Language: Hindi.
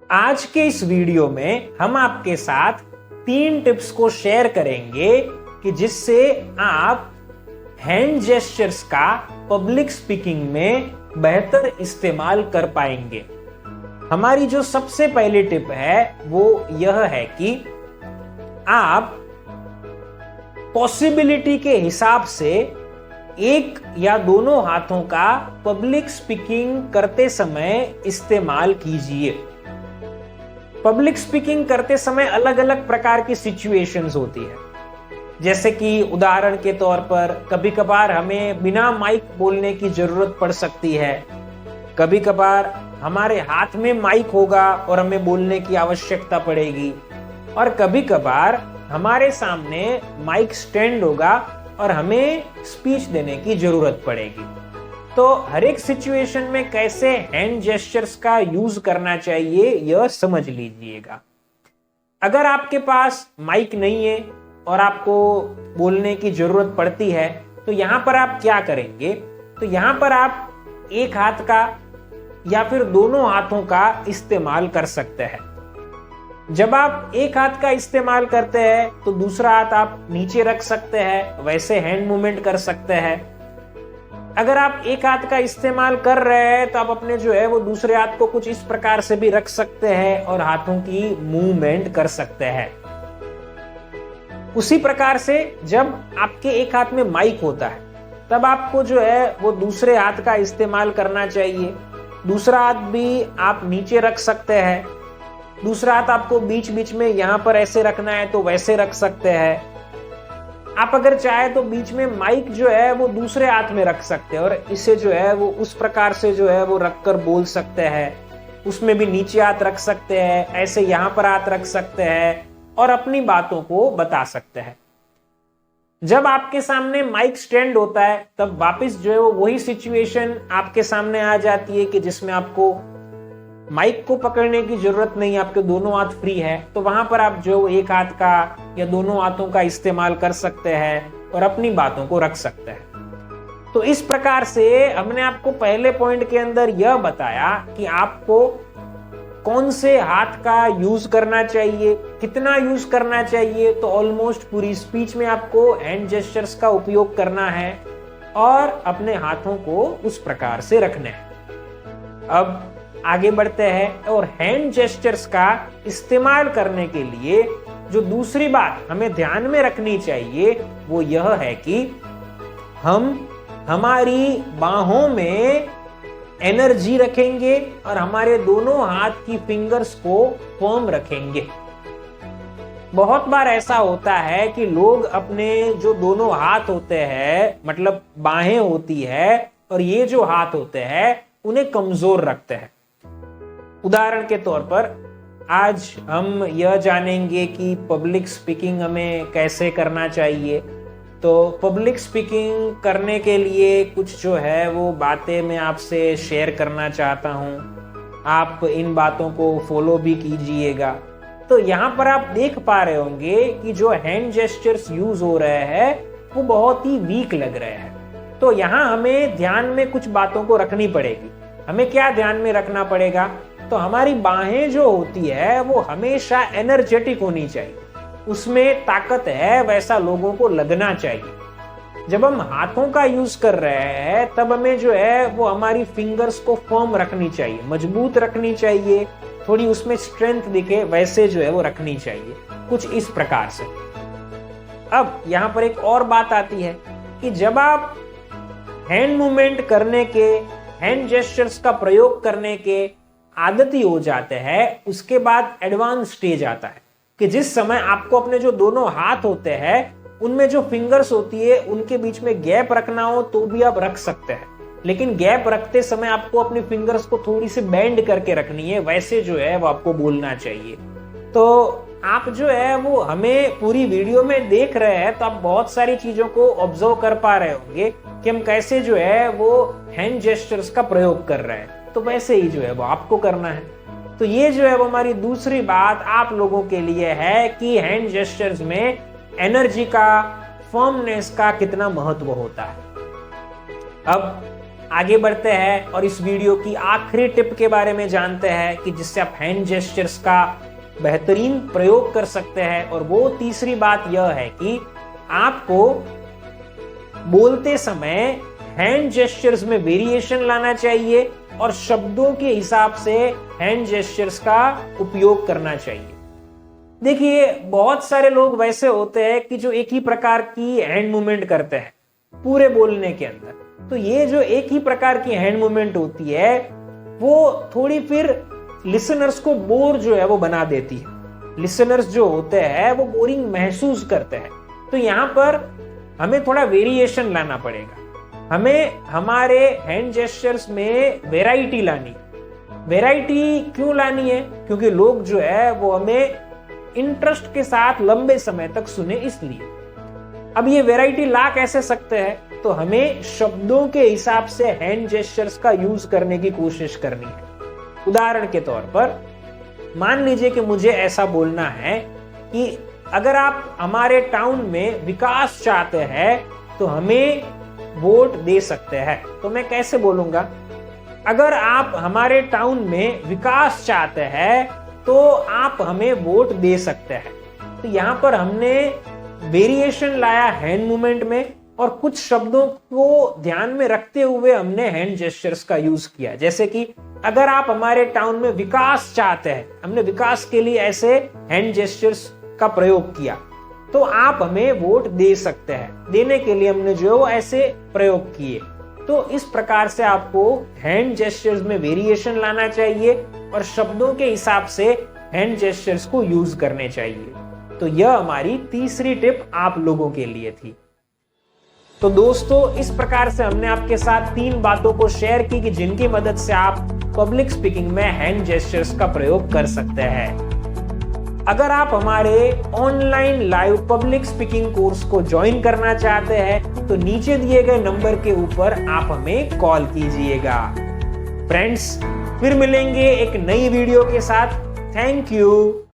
आज के इस वीडियो में हम आपके साथ 3 टिप्स को शेयर करेंगे कि जिससे आप हैंड जेस्चर्स का पब्लिक स्पीकिंग में बेहतर इस्तेमाल कर पाएंगे। हमारी जो सबसे पहली टिप है वो यह है कि आप पॉसिबिलिटी के हिसाब से एक या दोनों हाथों का पब्लिक स्पीकिंग करते समय इस्तेमाल कीजिए। पब्लिक स्पीकिंग करते समय अलग अलग प्रकार की सिचुएशंस होती है, जैसे कि उदाहरण के तौर पर कभी कभार हमें बिना माइक बोलने की जरूरत पड़ सकती है, कभी कभार हमारे हाथ में माइक होगा और हमें बोलने की आवश्यकता पड़ेगी, और कभी कभार हमारे सामने माइक स्टैंड होगा और हमें स्पीच देने की जरूरत पड़ेगी। तो हर एक सिचुएशन में कैसे हैंड जेस्चर्स का यूज करना चाहिए यह समझ लीजिएगा। अगर आपके पास माइक नहीं है और आपको बोलने की जरूरत पड़ती है तो यहां पर आप क्या करेंगे, तो यहां पर आप एक हाथ का या फिर दोनों हाथों का इस्तेमाल कर सकते हैं। जब आप एक हाथ का इस्तेमाल करते हैं तो दूसरा हाथ आप नीचे रख सकते हैं, वैसे हैंड मूवमेंट कर सकते हैं। अगर आप एक हाथ का इस्तेमाल कर रहे हैं तो आप अपने जो है वो दूसरे हाथ को कुछ इस प्रकार से भी रख सकते हैं और हाथों की मूवमेंट कर सकते हैं। उसी प्रकार से जब आपके एक हाथ में माइक होता है तब आपको जो है वो दूसरे हाथ का इस्तेमाल करना चाहिए। दूसरा हाथ भी आप नीचे रख सकते हैं, दूसरा हाथ आपको बीच बीच में यहां पर ऐसे रखना है तो वैसे रख सकते हैं। आप अगर चाहे तो बीच में माइक जो है वो दूसरे हाथ में रख सकते हैं और इसे जो है वो उस प्रकार से जो है वो रखकर बोल सकते हैं। उसमें भी नीचे हाथ रख सकते हैं, ऐसे यहां पर हाथ रख सकते हैं और अपनी बातों को बता सकते हैं। जब आपके सामने माइक स्टैंड होता है तब वापस जो है वो वही सिचुएशन आपके सामने आ जाती है कि जिसमें आपको माइक को पकड़ने की जरूरत नहीं, आपके दोनों हाथ फ्री है, तो वहां पर आप जो एक हाथ का या दोनों हाथों का इस्तेमाल कर सकते हैं और अपनी बातों को रख सकते हैं। तो इस प्रकार से हमने आपको पहले पॉइंट के अंदर यह बताया कि आपको कौन से हाथ का यूज करना चाहिए, कितना यूज करना चाहिए। तो ऑलमोस्ट पूरी स्पीच में आपको हैंड जेस्चर्स का उपयोग करना है और अपने हाथों को उस प्रकार से रखने हैं। अब आगे बढ़ते हैं और हैंड जेस्चर्स का इस्तेमाल करने के लिए जो दूसरी बात हमें ध्यान में रखनी चाहिए वो यह है कि हम हमारी बाहों में एनर्जी रखेंगे और हमारे दोनों हाथ की फिंगर्स को फर्म रखेंगे। बहुत बार ऐसा होता है कि लोग अपने जो दोनों हाथ होते हैं, मतलब बाहें होती है, और ये जो हाथ होते हैं उन्हें कमजोर रखते हैं। उदाहरण के तौर पर आज हम यह जानेंगे कि पब्लिक स्पीकिंग हमें कैसे करना चाहिए। तो पब्लिक स्पीकिंग करने के लिए कुछ जो है वो बातें मैं आपसे शेयर करना चाहता हूं। आप इन बातों को फॉलो भी कीजिएगा। तो यहाँ पर आप देख पा रहे होंगे कि जो हैंड जेस्चर्स यूज हो रहे हैं वो बहुत ही वीक लग रहे हैं। तो यहाँ हमें ध्यान में कुछ बातों को रखनी पड़ेगी। हमें क्या ध्यान में रखना पड़ेगा, तो हमारी बाहें जो होती है वो हमेशा एनर्जेटिक होनी चाहिए, उसमें ताकत है वैसा लोगों को लगना चाहिए। जब हम हाथों का यूज कर रहे हैं तब हमें जो है वो हमारी फिंगर्स को फर्म रखनी चाहिए, मजबूत रखनी चाहिए, थोड़ी उसमें स्ट्रेंथ दिखे वैसे जो है वो रखनी चाहिए, कुछ इस प्रकार से। अब यहाँ पर एक और बात आती है कि जब आप हैंड मूवमेंट करने के, हैंड जेस्चर्स का प्रयोग करने के आदती हो जाते हैं, उसके बाद एडवांस स्टेज आता है कि जिस समय आपको अपने जो दोनों हाथ होते हैं उनमें जो फिंगर्स होती है उनके बीच में गैप रखना हो तो भी आप रख सकते हैं, लेकिन गैप रखते समय आपको अपनी फिंगर्स को थोड़ी सी बेंड करके रखनी है, वैसे जो है वो आपको बोलना चाहिए। तो आप जो है वो हमें पूरी वीडियो में देख रहे हैं तो आप बहुत सारी चीजों को ऑब्जर्व कर पा रहे होंगे कि हम कैसे जो है वो हैंड जेस्चर्स का प्रयोग कर रहे हैं, तो वैसे ही जो है वो आपको करना है। तो ये जो है वो हमारी दूसरी बात आप लोगों के लिए है कि हैंड जेस्चर्स में एनर्जी का, फर्मनेस का कितना महत्व होता है। अब आगे बढ़ते हैं और इस वीडियो की आखिरी टिप के बारे में जानते हैं कि जिससे आप हैंड जेस्चर्स का बेहतरीन प्रयोग कर सकते हैं। और वो तीसरी बात यह है कि आपको बोलते समय हैंड जेस्चर्स में वेरिएशन लाना चाहिए और शब्दों के हिसाब से हैंड जेस्चर्स का उपयोग करना चाहिए। देखिए, बहुत सारे लोग वैसे होते हैं कि जो एक ही प्रकार की हैंड मूवमेंट करते हैं पूरे बोलने के अंदर। तो ये जो एक ही प्रकार की हैंड मूवमेंट होती है वो थोड़ी फिर लिसनर्स को बोर जो है वो बना देती है। लिसनर्स जो होते हैं वो बोरिंग महसूस करते हैं। तो यहाँ पर हमें थोड़ा वेरिएशन लाना पड़ेगा। हमें हमारे हैंड जेस्चर्स में वैरायटी लानी। वैरायटी क्यों लानी है? क्योंकि लोग जो है वो हमें इंटरेस्ट के साथ लंबे समय तक सुने, इसलिए। अब ये वैरायटी ला कैसे सकते हैं? तो हमें शब्दों के हिसाब से हैंड जेस्चर्स का यूज करने की कोशिश करनी है। उदाहरण के तौर पर मान लीजिए कि मुझे ऐसा बोलना है कि अगर आप हमारे टाउन में विकास चाहते हैं तो हमें वोट दे सकते हैं। तो मैं कैसे बोलूंगा? अगर आप हमारे टाउन में विकास चाहते हैं तो आप हमें वोट दे सकते हैं। तो यहां पर हमने वेरिएशन लाया हैंड मूवमेंट में और कुछ शब्दों को ध्यान में रखते हुए हमने हैंड जेस्चर्स का यूज किया। जैसे कि अगर आप हमारे टाउन में विकास चाहते हैं, हमने विकास के लिए ऐसे हैंड जेस्चर्स का प्रयोग किया, तो आप हमें वोट दे सकते हैं। देने के लिए हमने जो ऐसे प्रयोग किए। तो इस प्रकार से आपको हैंड जेस्चर्स में वेरिएशन लाना चाहिए और शब्दों के हिसाब से हैंड जेस्चर्स को यूज करने चाहिए। तो यह हमारी तीसरी टिप आप लोगों के लिए थी। तो दोस्तों, इस प्रकार से हमने आपके साथ 3 बातों को शेयर की कि जिनकी मदद से आप पब्लिक स्पीकिंग में हैंड जेस्चर्स का प्रयोग कर सकते हैं। अगर आप हमारे online live public speaking course को ज्वाइन करना चाहते हैं तो नीचे दिए गए नंबर के ऊपर आप हमें कॉल कीजिएगा। फ्रेंड्स, फिर मिलेंगे एक नई वीडियो के साथ। Thank you.